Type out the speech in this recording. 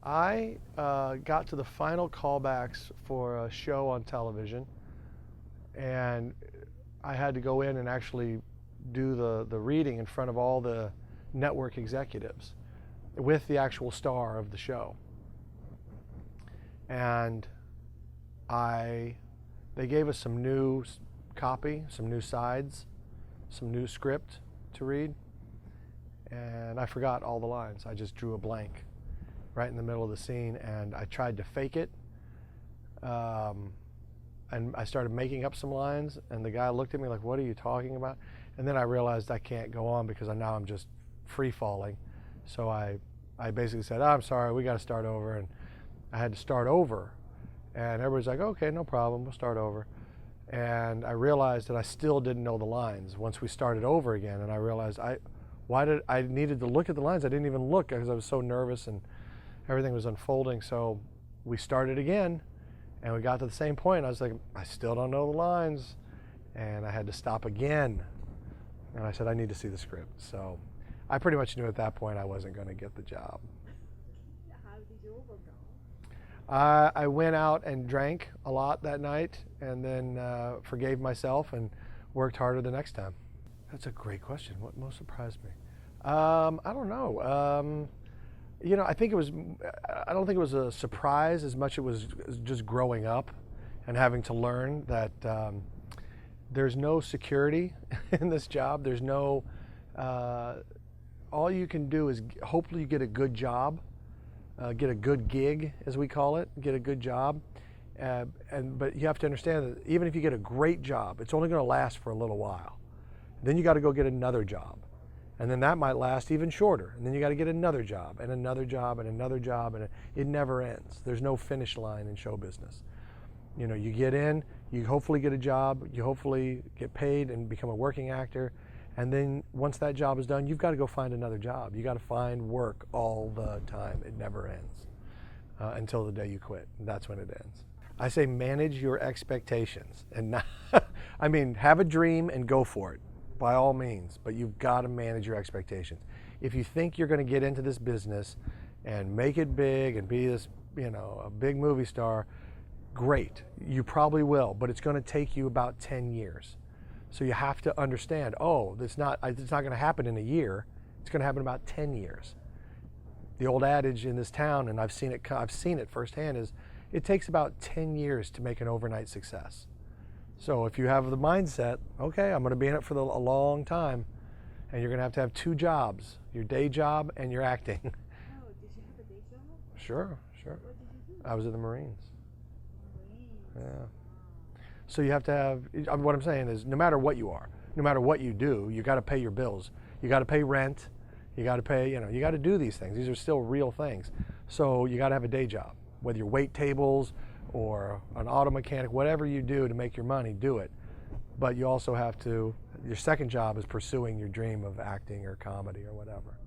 I got to the final callbacks for a show on television, and I had to go in and actually do the reading in front of all the network executives with the actual star of the show. And they gave us some new copy, some new sides, some new script to read, and I forgot all the lines. I just drew a blank right in the middle of the scene, and I tried to fake it, and I started making up some lines, and the guy looked at me like, "What are you talking about?" And then I realized I can't go on because now I'm just free falling. So I basically said, "Oh, I'm sorry, we got to start over," and I had to start over, and everybody's like, "Okay, no problem, we'll start over." And I realized that I still didn't know the lines once we started over again, and I realized I needed to look at the lines. I didn't even look because I was so nervous and everything was unfolding. So we started again, and we got to the same point. I was like, I still don't know the lines, and I had to stop again. And I said, I need to see the script. So I pretty much knew at that point I wasn't going to get the job. How did you overcome? I went out and drank a lot that night, and then forgave myself and worked harder the next time. That's a great question. What most surprised me? I don't know. I think I don't think it was a surprise as much it was just growing up and having to learn that there's no security in this job. There's no, all you can do is hopefully you get a good job, get a good gig, as we call it, get a good job. But you have to understand that even if you get a great job, it's only going to last for a little while. Then you got to go get another job. And then that might last even shorter. And then you got to get another job and another job and another job, and it never ends. There's no finish line in show business. You know, you get in, you hopefully get a job, you hopefully get paid and become a working actor, and then once that job is done, you've got to go find another job. You got to find work all the time. It never ends until the day you quit. That's when it ends. I say manage your expectations, and not, I mean, have a dream and go for it, by all means, but you've got to manage your expectations. If you think you're going to get into this business and make it big and be this, a big movie star, great, you probably will, but it's going to take you about 10 years. So you have to understand, it's not going to happen in a year. It's going to happen in about 10 years. The old adage in this town, and I've seen it firsthand, is it takes about 10 years to make an overnight success. So if you have the mindset, okay, I'm going to be in it for a long time, and you're going to have 2 jobs, your day job and your acting. Oh, did you have a day job? Sure. What did you do? I was in the Marines. Marines. Yeah. So you have to have, what I'm saying is, no matter what you are, no matter what you do, you got to pay your bills. You got to pay rent. You got to pay, you got to do these things. These are still real things. So you got to have a day job, whether you're wait tables or an auto mechanic, whatever you do to make your money, do it. But you also have to, your second job is pursuing your dream of acting or comedy or whatever.